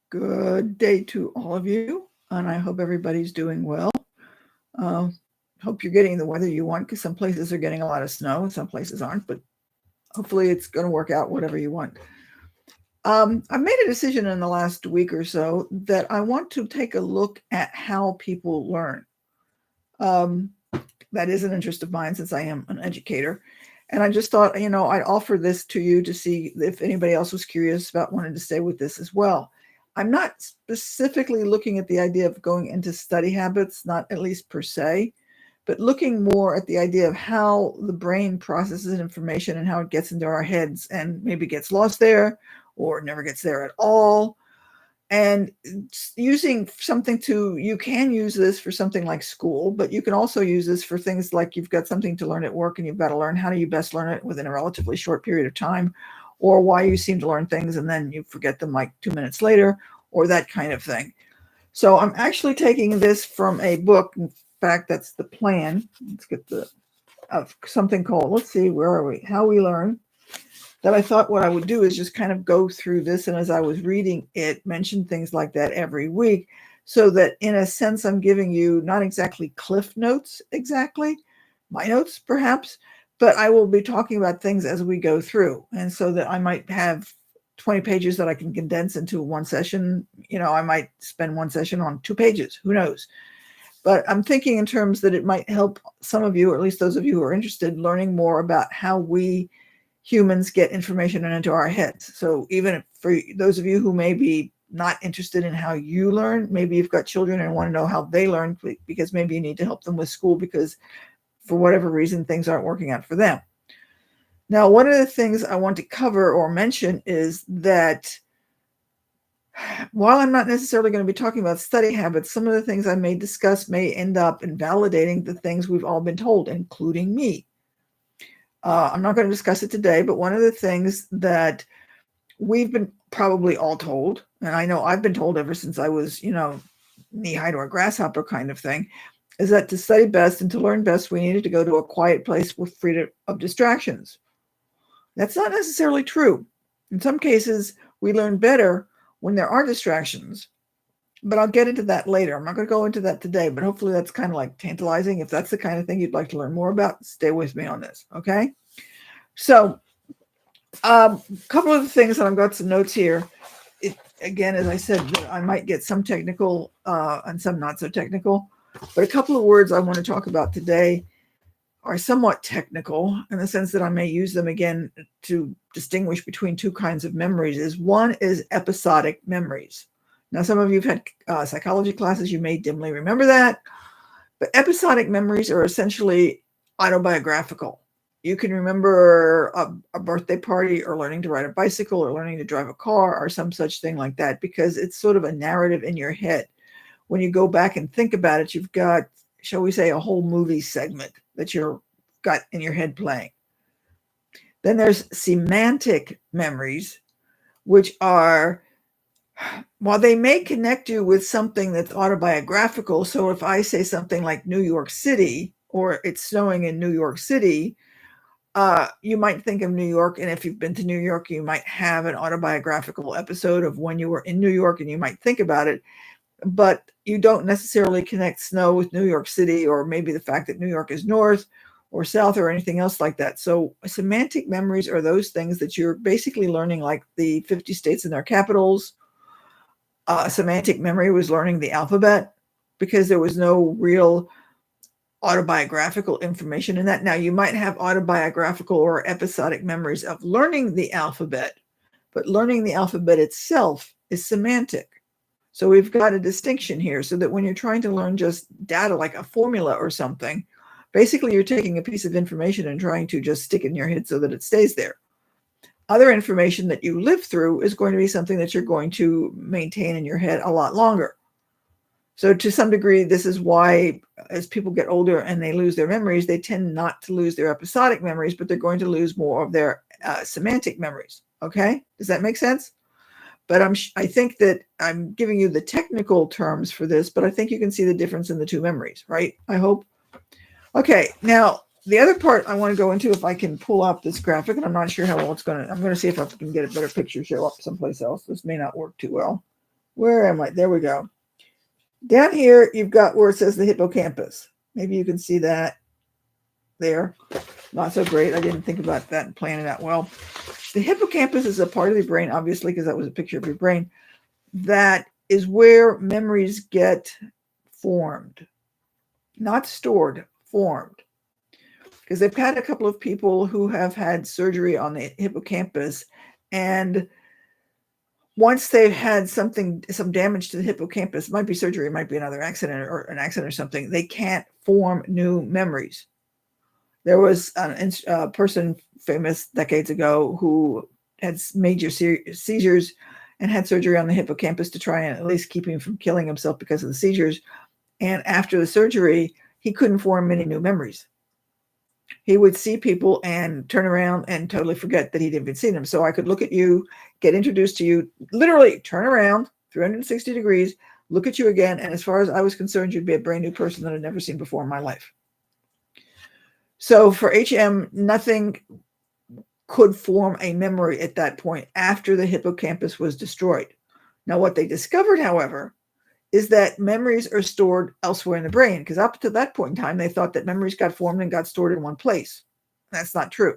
Good day to all of you, and I hope everybody's doing well. Uh, Hope you're getting the weather you want because some places are getting a lot of snow and some places aren't, but hopefully it's going to work out whatever you want. I've made a decision in the last week or so that I want to take a look at how people learn. Um, that is an interest of mine since I am an educator. And I just thought, I'd offer this to you to see if anybody else was curious about wanting to stay with this as well. I'm not specifically looking at the idea of going into study habits, not at least per se, but looking more at the idea of how the brain processes information and how it gets into our heads and maybe gets lost there or never gets there at all, and using something you can use this for something like school, but you can also use this for things like you've got something to learn at work and you've got to learn how do you best learn it within a relatively short period of time, or why you seem to learn things and then you forget them like 2 minutes later, or that kind of thing. So I'm actually taking this from a book. In fact, that's the plan. Let's get of something called, let's see, where are we? How We Learn. That I thought what I would do is just kind of go through this, and as I was reading it, mention things like that every week, so that in a sense I'm giving you not exactly cliff notes, exactly my notes perhaps, but I will be talking about things as we go through, and so that I might have 20 pages that I can condense into one session. I might spend one session on 2 pages, who knows. But I'm thinking in terms that it might help some of you, or at least those of you who are interested, learning more about how we humans get information into our heads. So even for those of you who may be not interested in how you learn, maybe you've got children and want to know how they learn, because maybe you need to help them with school because for whatever reason things aren't working out for them. Now, one of the things I want to cover or mention is that while I'm not necessarily going to be talking about study habits, some of the things I may discuss may end up invalidating the things we've all been told, including me. I'm not going to discuss it today, but one of the things that we've been probably all told, and I know I've been told ever since I was, knee-high to a grasshopper kind of thing, is that to study best and to learn best, we needed to go to a quiet place with freedom of distractions. That's not necessarily true. In some cases, we learn better when there are distractions, but I'll get into that later. I'm not going to go into that today, but hopefully that's kind of like tantalizing. If that's the kind of thing you'd like to learn more about, stay with me on this, okay? So a couple of the things that I've got some notes here. Again, as I said, I might get some technical and some not so technical, but a couple of words I want to talk about today are somewhat technical in the sense that I may use them again to distinguish between two kinds of memories. One is episodic memories. Now, some of you have had psychology classes. You may dimly remember that. But episodic memories are essentially autobiographical. You can remember a birthday party or learning to ride a bicycle or learning to drive a car or some such thing like that, because it's sort of a narrative in your head. When you go back and think about it, you've got, shall we say, a whole movie segment that you've got in your head playing. Then there's semantic memories, which are, while they may connect you with something that's autobiographical, so if I say something like New York City, or it's snowing in New York City, you might think of New York, and if you've been to New York, you might have an autobiographical episode of when you were in New York, and you might think about it, but you don't necessarily connect snow with New York City, or maybe the fact that New York is north or south or anything else like that. So semantic memories are those things that you're basically learning, like the 50 states and their capitals. Semantic memory was learning the alphabet because there was no real autobiographical information in that. Now, you might have autobiographical or episodic memories of learning the alphabet, but learning the alphabet itself is semantic. So we've got a distinction here, so that when you're trying to learn just data like a formula or something, basically you're taking a piece of information and trying to just stick it in your head so that it stays there. Other information that you live through is going to be something that you're going to maintain in your head a lot longer. So to some degree, this is why as people get older and they lose their memories, they tend not to lose their episodic memories, but they're going to lose more of their semantic memories. Okay? Does that make sense? But I think that I'm giving you the technical terms for this, but I think you can see the difference in the two memories, right? I hope. Okay, now the other part I want to go into, if I can pull up this graphic, and I'm not sure how well it's going to, I'm going to see if I can get a better picture show up someplace else. This may not work too well. Where am I? There we go. Down here, you've got where it says the hippocampus. Maybe you can see that there. Not so great. I didn't think about that and plan it out well. The hippocampus is a part of the brain, obviously, because that was a picture of your brain. That is where memories get formed, not stored, formed. Because they've had a couple of people who have had surgery on the hippocampus, and once they've had some damage to the hippocampus, it might be surgery, it might be another accident or an accident or something, they can't form new memories. There was a person famous decades ago who had major seizures and had surgery on the hippocampus to try and at least keep him from killing himself because of the seizures. And after the surgery, he couldn't form many new memories. He would see people and turn around and totally forget that he'd even seen them. So I could look at you, get introduced to you, literally turn around 360 degrees, look at you again. And as far as I was concerned, you'd be a brand new person that I'd never seen before in my life. So for HM, nothing could form a memory at that point after the hippocampus was destroyed. Now, what they discovered, however, is that memories are stored elsewhere in the brain, because up to that point in time, they thought that memories got formed and got stored in one place. That's not true.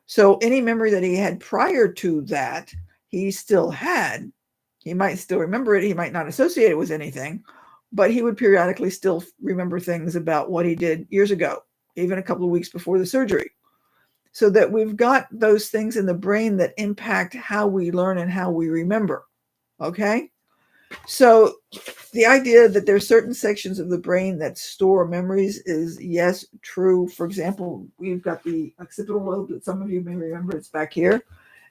So any memory that he had prior to that, he still had. He might still remember it. He might not associate it with anything, but he would periodically still remember things about what he did years ago, even a couple of weeks before the surgery. So that we've got those things in the brain that impact how we learn and how we remember. Okay? So the idea that there's certain sections of the brain that store memories is, yes, true. For example, we've got the occipital lobe that some of you may remember. It's back here.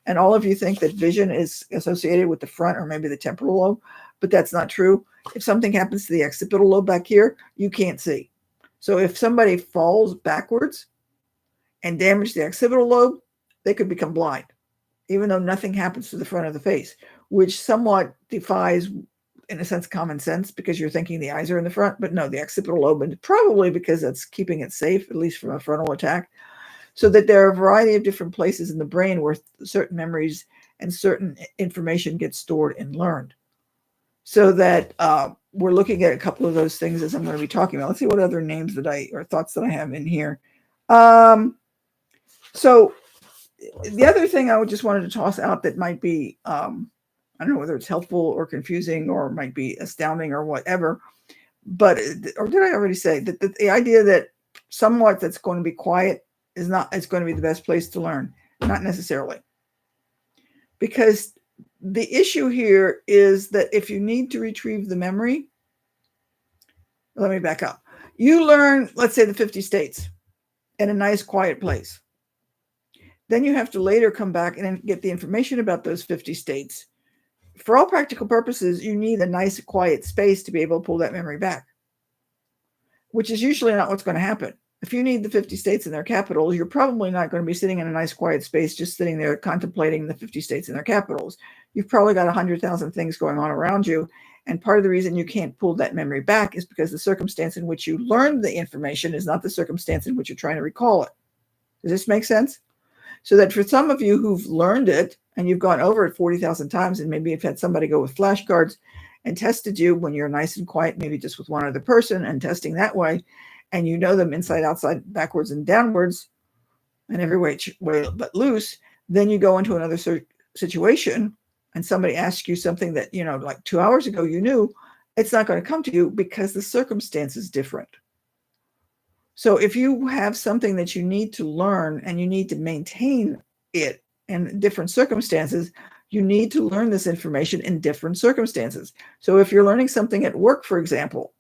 And all of you think that vision is associated with the front or maybe the temporal lobe, but that's not true. If something happens to the occipital lobe back here, you can't see. So if somebody falls backwards and damage the occipital lobe, they could become blind, even though nothing happens to the front of the face, which somewhat defies, in a sense, common sense, because you're thinking the eyes are in the front. But no, the occipital lobe, and probably because that's keeping it safe, at least from a frontal attack. So that there are a variety of different places in the brain where certain memories and certain information gets stored and learned. So that we're looking at a couple of those things as I'm going to be talking about. Let's see what other names or thoughts that I have in here. So the other thing I just wanted to toss out that might be, I don't know whether it's helpful or confusing or might be astounding or whatever, but, or did I already say that the idea that somewhat that's going to be quiet it's going to be the best place to learn? Not necessarily. Because the issue here is that if you need to retrieve the memory, let me back up. You learn, let's say, the 50 states in a nice quiet place. Then you have to later come back and get the information about those 50 states. For all practical purposes, you need a nice quiet space to be able to pull that memory back, which is usually not what's going to happen. If you need the 50 states and their capitals, you're probably not going to be sitting in a nice quiet space, just sitting there contemplating the 50 states and their capitals. You've probably got 100,000 things going on around you. And part of the reason you can't pull that memory back is because the circumstance in which you learned the information is not the circumstance in which you're trying to recall it. Does this make sense? So that for some of you who've learned it and you've gone over it 40,000 times, and maybe you've had somebody go with flashcards and tested you when you're nice and quiet, maybe just with one other person and testing that way, and you know them inside, outside, backwards, and downwards, and every way but loose, then you go into another situation and somebody asks you something that, like 2 hours ago you knew, it's not going to come to you because the circumstance is different. So if you have something that you need to learn and you need to maintain it in different circumstances, you need to learn this information in different circumstances. So if you're learning something at work, for example,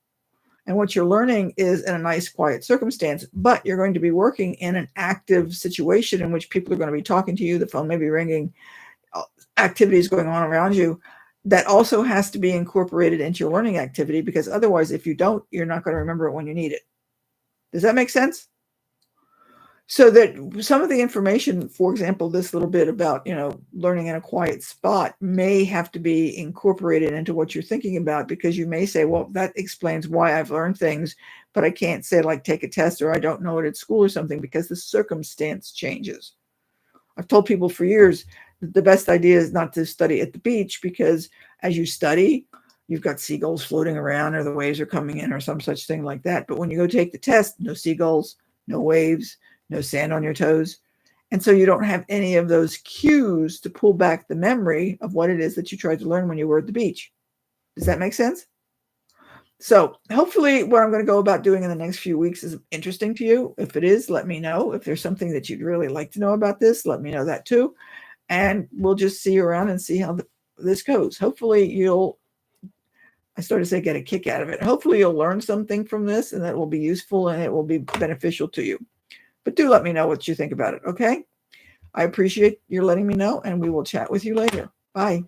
and what you're learning is in a nice, quiet circumstance, but you're going to be working in an active situation in which people are going to be talking to you, the phone may be ringing, activities going on around you, that also has to be incorporated into your learning activity, because otherwise, if you don't, you're not going to remember it when you need it. Does that make sense? So that some of the information, for example, this little bit about, learning in a quiet spot may have to be incorporated into what you're thinking about, because you may say, well, that explains why I've learned things, but I can't say, like, take a test, or I don't know it at school or something, because the circumstance changes. I've told people for years, the best idea is not to study at the beach, because as you study, you've got seagulls floating around or the waves are coming in or some such thing like that. But when you go take the test, no seagulls, no waves, no sand on your toes. And so you don't have any of those cues to pull back the memory of what it is that you tried to learn when you were at the beach. Does that make sense? So hopefully what I'm going to go about doing in the next few weeks is interesting to you. If it is, let me know. If there's something that you'd really like to know about this, let me know that too. And we'll just see you around and see how this goes. Hopefully I started to say get a kick out of it. Hopefully you'll learn something from this and that will be useful and it will be beneficial to you. But do let me know what you think about it, okay? I appreciate your letting me know, and we will chat with you later. Bye.